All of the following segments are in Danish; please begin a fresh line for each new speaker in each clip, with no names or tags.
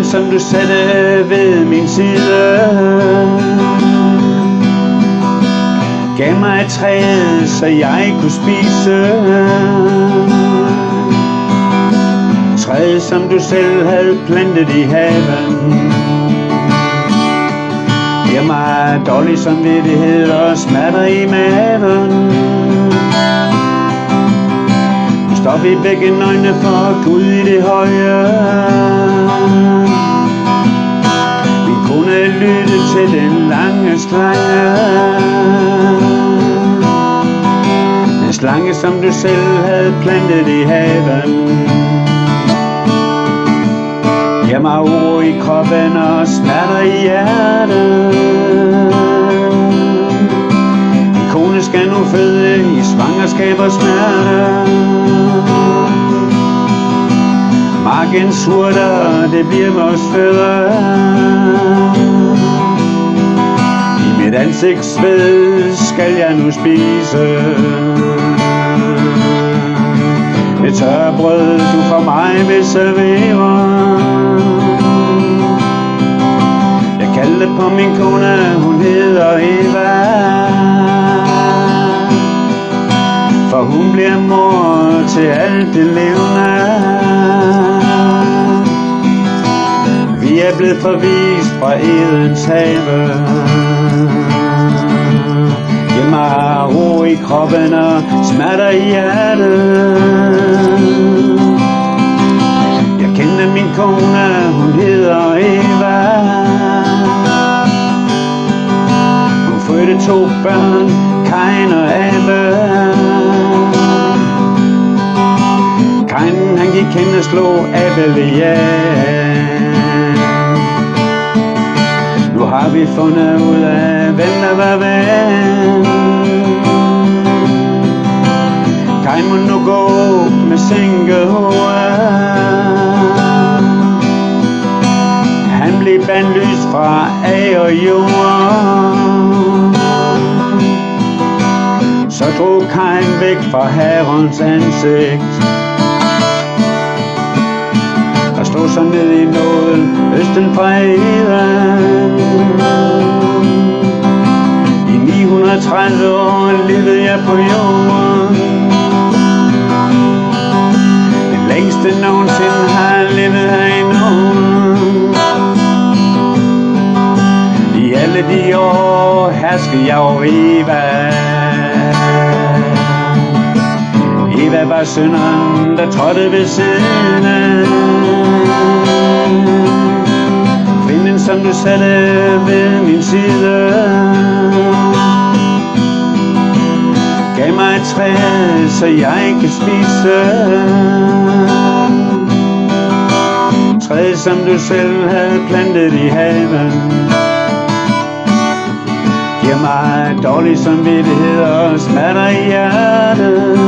som du satte ved min side. Gav mig et træ, så jeg kunne spise. Træet, som du selv havde plantet i haven. Giver mig dårlig samvittighed og smerter i maven. Nu står vi begge nøgne for Gud i det høje. Vi kunne lytte til den lange slange. En slange, som du selv havde plantet i haven. Giver mig uro i kroppen og smerter i hjertet. Min kone skal nu føde i svangerskab og smerte. Markens hurter, det bliver vores fødder. I mit ansigtsved skal jeg nu spise. Det tørre brød, du for mig vil servere. Jeg kaldte på min kone, hun hedder Eva. For hun bliver mor til alt det levende. Vi er blevet forvist fra Edens have. Giv mig ro i kroppen og smerter i hjertet. Jeg kendte min kone, hun hedder Eva. Hun fødte 2 børn, Kain og Abel. Kain, han gik hen og slog Abel ihjel. Nu har vi fundet ud af, hvem der var ven. Kain må nu gå med sænket hoved. Han blev bandlyst fra af og jord. Så drog Kain væk fra Herrens ansigt og slog sig ned i nåden østen fra Eden. I 930 år levede jeg på jorden. Det længste nogensinde har levet her i Norden. I alle de år herskede jeg over Eva. Eva var synderen, der trådte ved siden af. Kvinden, som du satte ved min side. Gav mig et træ, så jeg kan spise. Træet, som du selv havde plantet i haven. Giver mig dårlig samvittighed og smerter i hjertet.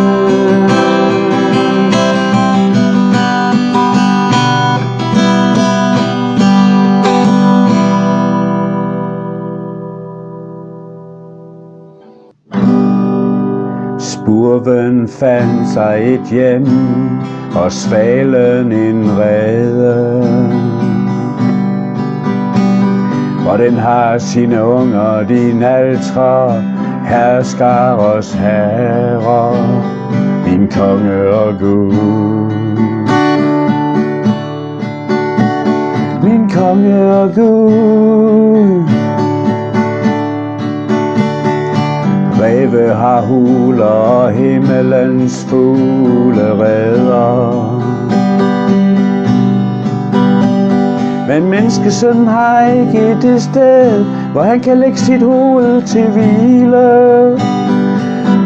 Spurven fandt sig et hjem, og svalen en rede. Hvor den har sine unger, din altre, hersker os herre, min konge og Gud. Min konge og Gud. Ræve har huler, og himmelens fugle redder. Men menneskesønnen har ikke det sted, hvor han kan lægge sit hoved til hvile.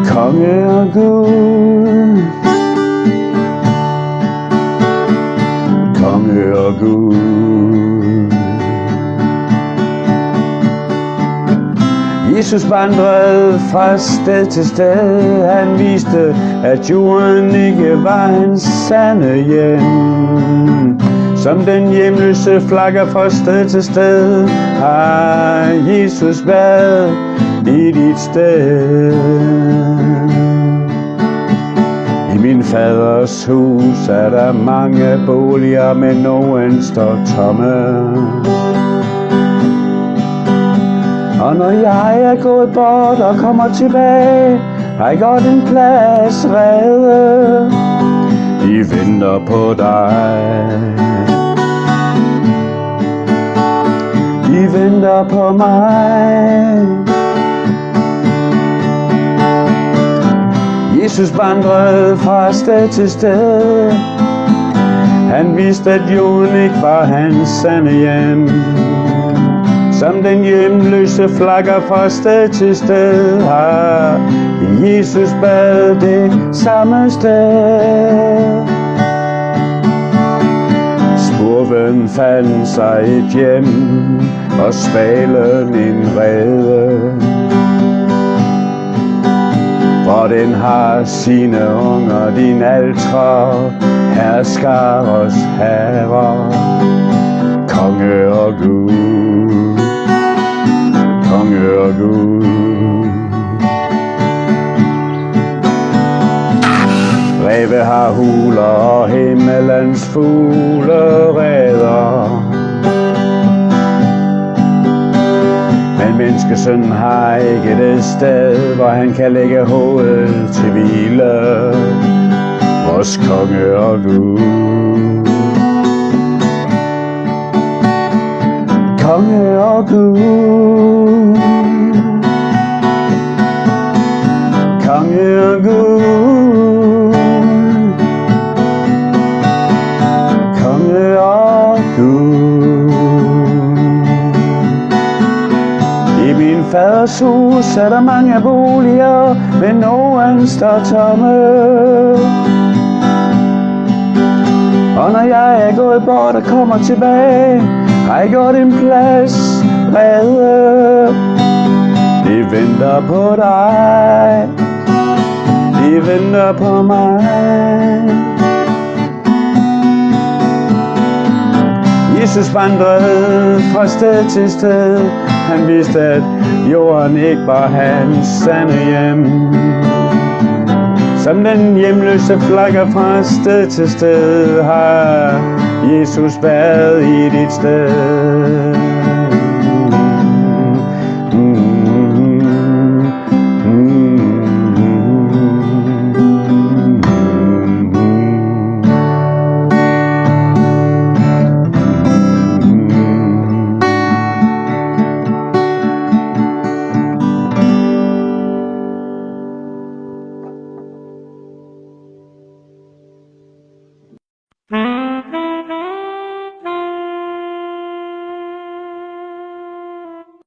Konge og Gud. Konge og Gud. Jesus vandrede fra sted til sted. Han viste, at jorden ikke var hans sande hjem. Som den hjemløse flakker fra sted til sted, har Jesus været i dit sted. I min faders hus er der mange boliger, men nogen står tomme. Og når jeg er gået bort og kommer tilbage, har jeg godt en plads reddet. De venter på dig. De venter på mig. Jesus vandrede fra sted til sted. Han vidste, at jorden ikke var hans sande hjem. Som den hjemløse flakker fra sted til sted, har Jesus bad det samme sted. Spurven fandt sig et hjem, og svalen en rede, hvor den har sine unger, din altre, hersker os herrer, konge og Gud, konge og Gud. Ræve har huler, og himmelens fugle redder. Men menneskesønnen har ikke et sted, hvor han kan lægge hovedet til hvile. Vores konge og Gud, konge og Gud, konge og Gud, konge og Gud. I min faders hus er der mange boliger, men nogen står tomme. Og når jeg er gået bort og kommer tilbage, har jeg gjort en plads reddet. De venter på dig. De venter på mig. Jesus vandrede fra sted til sted. Han vidste, at jorden ikke var hans sande hjem. Som den hjemløse flakker fra sted til sted, har Jesus været i dit sted.